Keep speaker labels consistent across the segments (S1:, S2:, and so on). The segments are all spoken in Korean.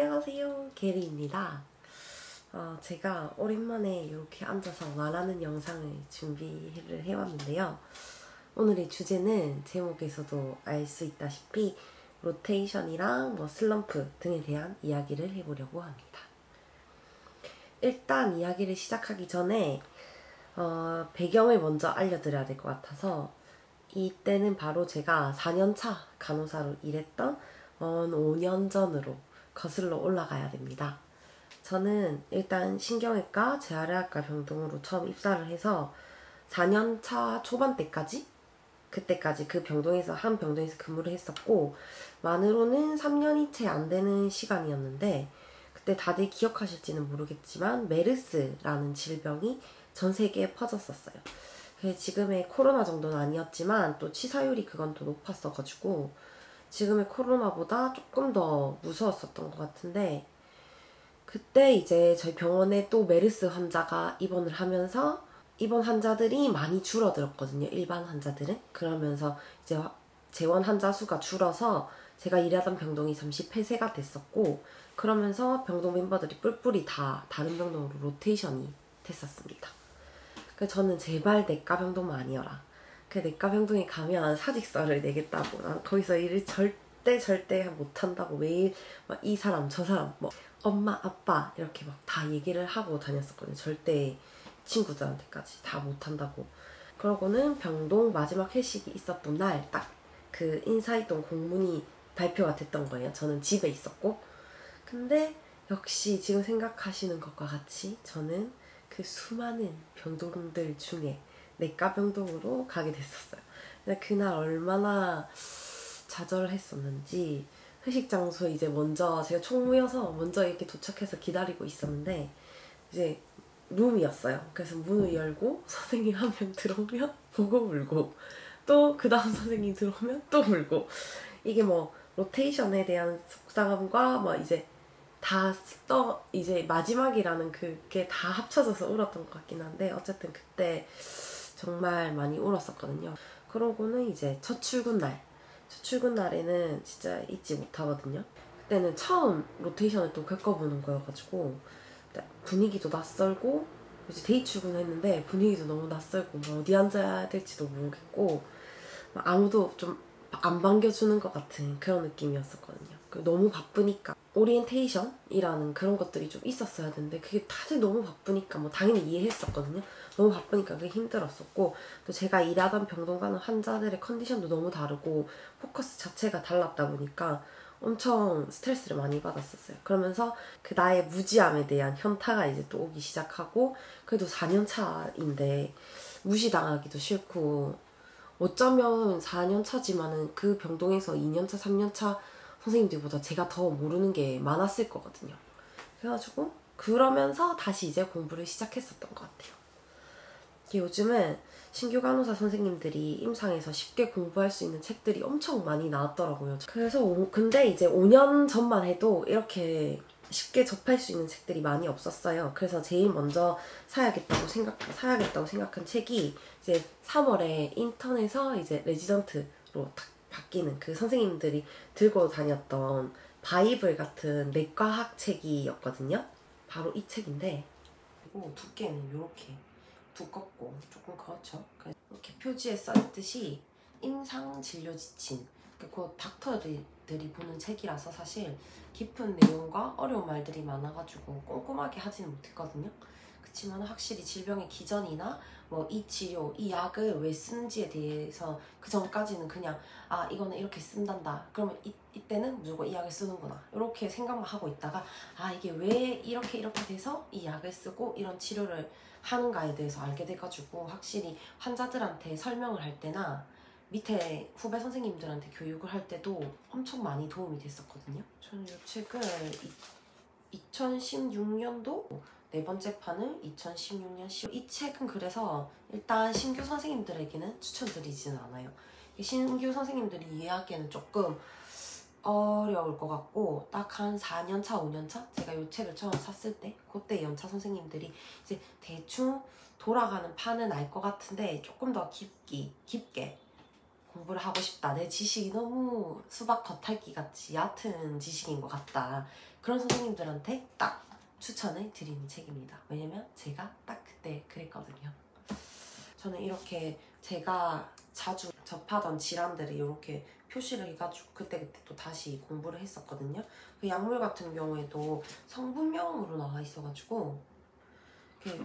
S1: 안녕하세요, 게리입니다. 제가 오랜만에 이렇게 앉아서 말하는 영상을 준비를 해왔는데요. 오늘의 주제는 제목에서도 알 수 있다시피 로테이션이랑 슬럼프 등에 대한 이야기를 해보려고 합니다. 일단 이야기를 시작하기 전에 배경을 먼저 알려드려야 될 것 같아서, 이때는 바로 제가 4년차 간호사로 일했던 5년 전으로 거슬러 올라가야 됩니다. 저는 일단 신경외과, 재활의학과 병동으로 처음 입사를 해서 4년차 초반 때까지, 그때까지 그 병동에서, 한 병동에서 근무를 했었고, 만으로는 3년이 채 안 되는 시간이었는데, 그때 다들 기억하실지는 모르겠지만 메르스라는 질병이 전 세계에 퍼졌었어요. 지금의 코로나 정도는 아니었지만 또 치사율이 그건 또 높았어가지고 지금의 코로나보다 조금 더 무서웠었던 것 같은데, 그때 이제 저희 병원에 또 메르스 환자가 입원을 하면서 입원 환자들이 많이 줄어들었거든요, 일반 환자들은. 그러면서 이제 재원 환자 수가 줄어서 제가 일하던 병동이 잠시 폐쇄가 됐었고, 그러면서 병동 멤버들이 뿔뿔이 다 다른 병동으로 로테이션이 됐었습니다. 그래서 저는 제발 내과 병동만 아니어라. 그 내과 병동에 가면 사직서를 내겠다고, 난 거기서 일을 절대 못한다고 매일 막 이 사람 저 사람 엄마 아빠 이렇게 막 다 얘기를 하고 다녔었거든요. 절대 친구들한테까지 다 못한다고. 그러고는 병동 마지막 회식이 있었던 날 딱 그 인사이동 공문이 발표가 됐던 거예요. 저는 집에 있었고. 근데 역시 지금 생각하시는 것과 같이 저는 그 수많은 병동들 중에 내과 병동으로 가게 됐었어요. 근데 그날 얼마나 좌절했었는지, 회식 장소에 이제 먼저, 제가 총무여서 먼저 이렇게 도착해서 기다리고 있었는데, 이제 룸이었어요. 그래서 문을 열고 선생님 한 명 들어오면 보고 울고, 또 그 다음 선생님 들어오면 또 울고, 이게 로테이션에 대한 속상함과 이제 이제 마지막이라는 그게 다 합쳐져서 울었던 것 같긴 한데, 어쨌든 그때 정말 많이 울었었거든요. 그러고는 이제 첫 출근 날에는 진짜 잊지 못하거든요. 그때는 처음 로테이션을 또 겪어보는 거여가지고 분위기도 낯설고, 이제 데이 출근했는데 분위기도 너무 낯설고 어디 앉아야 될지도 모르겠고 아무도 좀 안 반겨주는 것 같은 그런 느낌이었었거든요. 너무 바쁘니까 오리엔테이션이라는 그런 것들이 좀 있었어야 되는데 그게 다들 너무 바쁘니까 당연히 이해했었거든요. 너무 바쁘니까 그게 힘들었었고, 또 제가 일하던 병동 가는 환자들의 컨디션도 너무 다르고 포커스 자체가 달랐다 보니까 엄청 스트레스를 많이 받았었어요. 그러면서 그 나의 무지함에 대한 현타가 이제 또 오기 시작하고, 그래도 4년 차인데 무시당하기도 싫고, 어쩌면 4년 차지만은 그 병동에서 2년 차, 3년 차 선생님들보다 제가 더 모르는 게 많았을 거거든요. 그래가지고 그러면서 다시 이제 공부를 시작했었던 것 같아요. 요즘은 신규 간호사 선생님들이 임상에서 쉽게 공부할 수 있는 책들이 엄청 많이 나왔더라고요. 그래서 근데 이제 5년 전만 해도 이렇게 쉽게 접할 수 있는 책들이 많이 없었어요. 그래서 제일 먼저 사야겠다고 생각한 책이 이제 3월에 인턴에서 이제 레지던트로 딱 바뀌는 그 선생님들이 들고 다녔던 바이블 같은 내과학 책이었거든요. 바로 이 책인데, 그리고 두께는 이렇게 두껍고 조금 그렇죠. 이렇게 표지에 써있듯이 임상 진료 지침, 그 닥터들이 보는 책이라서 사실 깊은 내용과 어려운 말들이 많아가지고 꼼꼼하게 하지는 못했거든요. 그렇지만 확실히 질병의 기전이나 이 치료, 이 약을 왜 쓰는지에 대해서 그 전까지는 그냥 이거는 이렇게 쓴단다, 그러면 이때는 무조건 이 약을 쓰는구나, 이렇게 생각만 하고 있다가 이게 왜 이렇게 돼서 이 약을 쓰고 이런 치료를 하는가에 대해서 알게 돼가지고, 확실히 환자들한테 설명을 할 때나 밑에 후배 선생님들한테 교육을 할 때도 엄청 많이 도움이 됐었거든요. 저는 이 책을 2016년도 네 번째 판을 2016년 10월. 이 책은 그래서 일단 신규 선생님들에게는 추천드리지는 않아요. 신규 선생님들이 이해하기에는 조금 어려울 것 같고, 딱 한 4년차, 5년차? 제가 이 책을 처음 샀을 때, 그때 연차 선생님들이 이제 대충 돌아가는 판은 알 것 같은데 조금 더 깊게 공부를 하고 싶다, 내 지식이 너무 수박 겉핥기 같이 얕은 지식인 것 같다, 그런 선생님들한테 딱 추천을 드리는 책입니다. 왜냐면 제가 딱 그때 그랬거든요. 저는 이렇게 제가 자주 접하던 질환들을 이렇게 표시를 해가지고 그때그때 또 다시 공부를 했었거든요. 그 약물 같은 경우에도 성분명으로 나와 있어가지고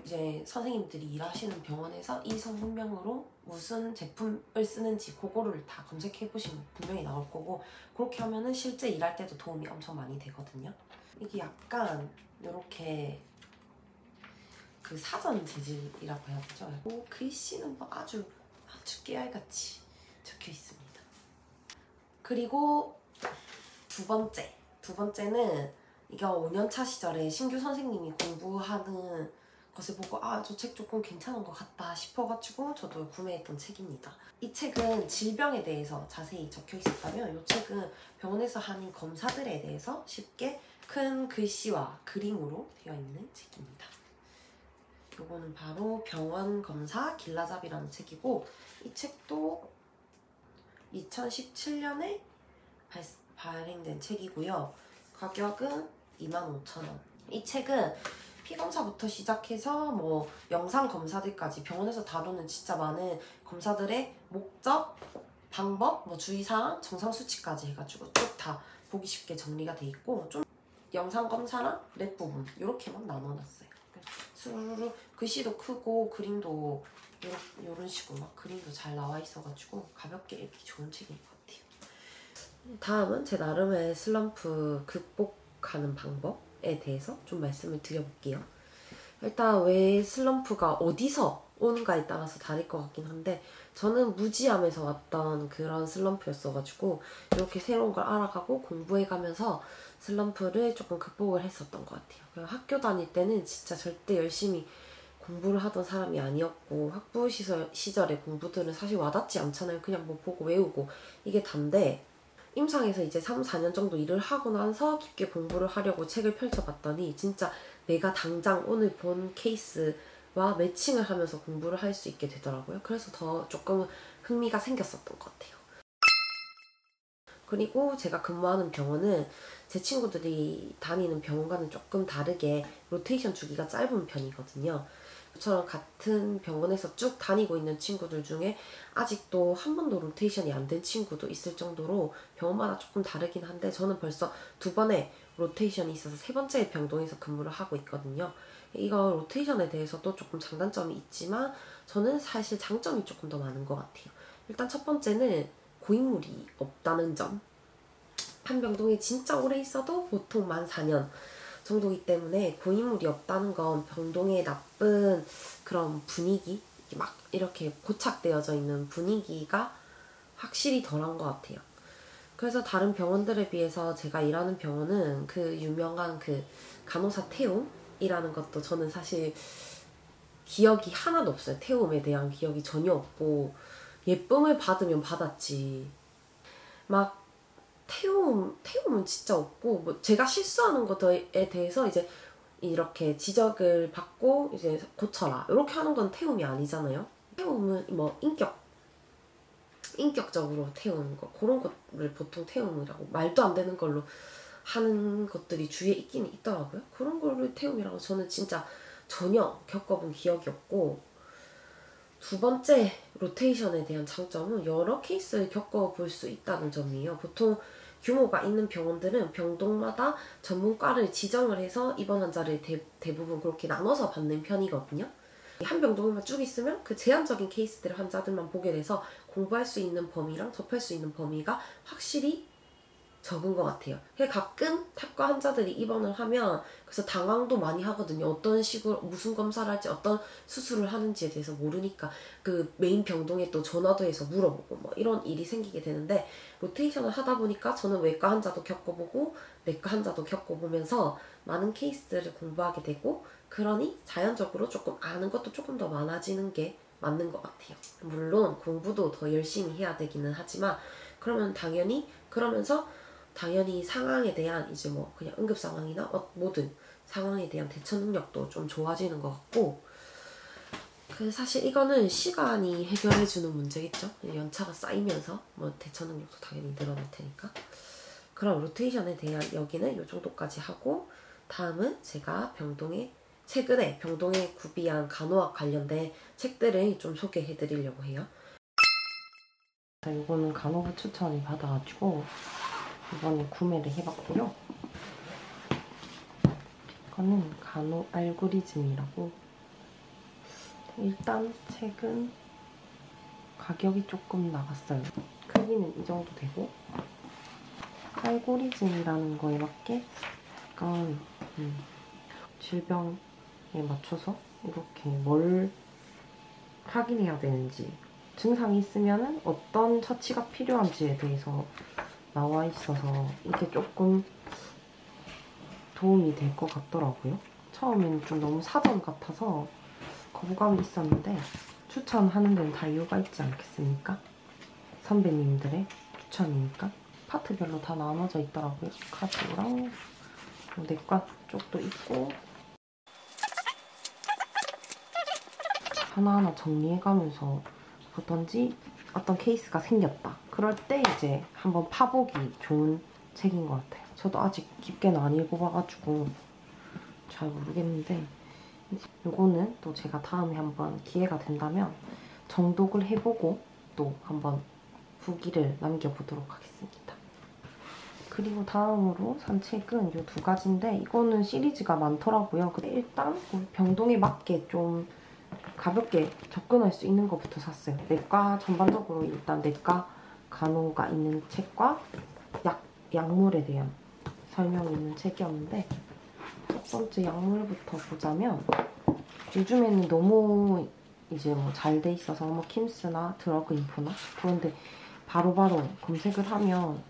S1: 이제 선생님들이 일하시는 병원에서 이 성분명으로 무슨 제품을 쓰는지 그거를 다 검색해보시면 분명히 나올 거고, 그렇게 하면은 실제 일할 때도 도움이 엄청 많이 되거든요. 이게 약간 이렇게 그 사전 재질이라고 해야 되죠? 글씨는 뭐 아주 깨알같이 적혀 있습니다. 그리고 두 번째는 이거 5년차 시절에 신규 선생님이 공부하는 것을 보고 저 책 조금 괜찮은 것 같다 싶어가지고 저도 구매했던 책입니다. 이 책은 질병에 대해서 자세히 적혀 있었다면 이 책은 병원에서 하는 검사들에 대해서 쉽게 큰 글씨와 그림으로 되어 있는 책입니다. 요거는 바로 병원 검사 길라잡이라는 책이고, 이 책도 2017년에 발행된 책이고요. 가격은 25,000원. 이 책은 피검사부터 시작해서 뭐 영상 검사들까지 병원에서 다루는 진짜 많은 검사들의 목적, 방법, 뭐 주의사항, 정상 수치까지 해가지고 쭉 다 보기 쉽게 정리가 돼 있고, 좀 영상 검사랑 랩 부분 이렇게만 나눠놨어요. 수루루 글씨도 크고 그림도 이런 식으로 막 그림도 잘 나와 있어가지고 가볍게 읽기 좋은 책인 것 같아요. 다음은 제 나름의 슬럼프 극복하는 방법에 대해서 좀 말씀을 드려볼게요. 일단 왜 슬럼프가 어디서 오는가에 따라서 다를 것 같긴 한데, 저는 무지함에서 왔던 그런 슬럼프였어가지고 이렇게 새로운 걸 알아가고 공부해가면서 슬럼프를 조금 극복을 했었던 것 같아요. 학교 다닐 때는 진짜 절대 열심히 공부를 하던 사람이 아니었고, 학부 시절의 공부들은 사실 와닿지 않잖아요. 그냥 뭐 보고 외우고 이게 단데, 임상에서 이제 3, 4년 정도 일을 하고 나서 깊게 공부를 하려고 책을 펼쳐봤더니 진짜 내가 당장 오늘 본 케이스와 매칭을 하면서 공부를 할 수 있게 되더라고요. 그래서 더 조금 흥미가 생겼었던 것 같아요. 그리고 제가 근무하는 병원은 제 친구들이 다니는 병원과는 조금 다르게 로테이션 주기가 짧은 편이거든요. 저처럼 같은 병원에서 쭉 다니고 있는 친구들 중에 아직도 한 번도 로테이션이 안 된 친구도 있을 정도로 병원마다 조금 다르긴 한데, 저는 벌써 2번의 로테이션이 있어서 3번째 병동에서 근무를 하고 있거든요. 이거 로테이션에 대해서도 조금 장단점이 있지만 저는 사실 장점이 조금 더 많은 것 같아요. 일단 첫 번째는 고인물이 없다는 점. 한 병동에 진짜 오래 있어도 보통 만 4년 정도이기 때문에 고인물이 없다는 건 병동의 나쁜 그런 분위기, 막 이렇게 고착되어져 있는 분위기가 확실히 덜한 것 같아요. 그래서 다른 병원들에 비해서 제가 일하는 병원은 그 유명한 그 간호사 태움이라는 것도 저는 사실 기억이 하나도 없어요. 태움에 대한 기억이 전혀 없고, 예쁨을 받으면 받았지 막 태움은 진짜 없고, 뭐 제가 실수하는 것에 대해서 이제 이렇게 지적을 받고 이제 고쳐라 이렇게 하는 건 태움이 아니잖아요. 태움은 뭐 인격적으로 태우는 거, 그런 거를 보통 태움이라고, 말도 안 되는 걸로 하는 것들이 주위에 있긴 있더라고요. 그런 거를 태움이라고 저는 진짜 전혀 겪어본 기억이 없고, 두 번째 로테이션에 대한 장점은 여러 케이스를 겪어볼 수 있다는 점이에요. 보통 규모가 있는 병원들은 병동마다 전문과를 지정을 해서 입원 환자를 대부분 그렇게 나눠서 받는 편이거든요. 한 병동에만 쭉 있으면 그 제한적인 케이스들 환자들만 보게 돼서 공부할 수 있는 범위랑 접할 수 있는 범위가 확실히 적은 것 같아요. 가끔 탑과 환자들이 입원을 하면 그래서 당황도 많이 하거든요. 어떤 식으로 무슨 검사를 할지 어떤 수술을 하는지에 대해서 모르니까 그 메인 병동에 또 전화도 해서 물어보고 뭐 이런 일이 생기게 되는데, 로테이션을 하다 보니까 저는 외과 환자도 겪어보고 내과 환자도 겪어보면서 많은 케이스들을 공부하게 되고, 그러니 자연적으로 조금 아는 것도 조금 더 많아지는 게 맞는 것 같아요. 물론 공부도 더 열심히 해야 되기는 하지만 그러면서 당연히 상황에 대한 이제 뭐 그냥 응급 상황이나 모든 상황에 대한 대처 능력도 좀 좋아지는 것 같고, 사실 이거는 시간이 해결해주는 문제겠죠. 연차가 쌓이면서 뭐 대처 능력도 당연히 늘어날 테니까. 그럼 로테이션에 대한 여기는 이 정도까지 하고, 다음은 제가 최근에 병동에 구비한 간호학 관련된 책들을 좀 소개해드리려고 해요. 이거는 간호부 추천을 받아가지고 이번에 구매를 해봤고요. 이거는 간호 알고리즘이라고. 일단 책은 가격이 조금 나갔어요. 크기는 이 정도 되고, 알고리즘이라는 거에 맞게 약간 질병에 맞춰서 이렇게 뭘 확인해야 되는지, 증상이 있으면 어떤 처치가 필요한지에 대해서 나와 있어서 이게 조금 도움이 될 것 같더라고요. 처음에는 좀 너무 사전 같아서 거부감이 있었는데, 추천하는 데는 다 이유가 있지 않겠습니까? 선배님들의 추천이니까. 파트별로 다 나눠져 있더라고요. 카디오랑 내과 쪽도 있고, 하나하나 정리해가면서 보던지 어떤 케이스가 생겼다. 그럴 때 이제 한번 파보기 좋은 책인 것 같아요. 저도 아직 깊게는 안 읽어봐가지고 잘 모르겠는데, 이거는 또 제가 다음에 한번 기회가 된다면 정독을 해보고 또 한번 후기를 남겨보도록 하겠습니다. 그리고 다음으로 산 책은 이 두 가지인데, 이거는 시리즈가 많더라고요. 근데 일단 병동에 맞게 좀 가볍게 접근할 수 있는 것부터 샀어요. 내과 전반적으로 일단 내과 간호가 있는 책과 약물에 대한 설명이 있는 책이었는데, 첫 번째 약물부터 보자면, 요즘에는 너무 이제 뭐 잘 돼 있어서 뭐 킴스나 드러그 인포나 그런데 바로바로 검색을 하면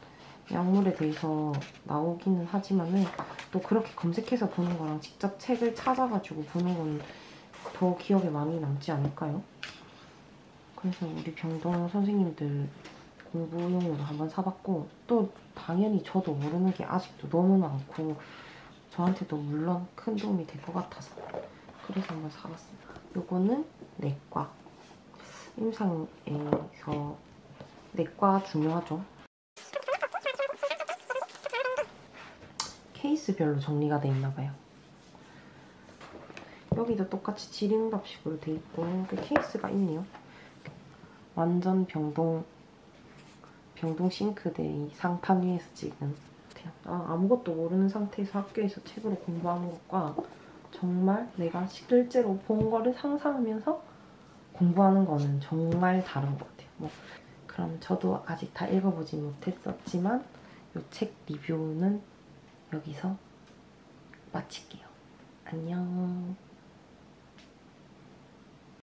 S1: 약물에 대해서 나오기는 하지만은, 또 그렇게 검색해서 보는 거랑 직접 책을 찾아가지고 보는 건 더 기억에 많이 남지 않을까요? 그래서 우리 병동 선생님들 공부용으로 한번 사봤고, 또 당연히 저도 모르는 게 아직도 너무 많고 저한테도 물론 큰 도움이 될 것 같아서 그래서 한번 사봤습니다. 요거는 내과. 임상에서 내과 중요하죠. 케이스별로 정리가 돼 있나봐요. 여기도 똑같이 질의응답식으로 돼 있고, 그 케이스가 있네요. 완전 병동 싱크대 상판 위에서 찍은. 아무것도 모르는 상태에서 학교에서 책으로 공부하는 것과 정말 내가 실제로 본 거를 상상하면서 공부하는 거는 정말 다른 것 같아요. 그럼 저도 아직 다 읽어보지 못했었지만 이 책 리뷰는 여기서 마칠게요. 안녕.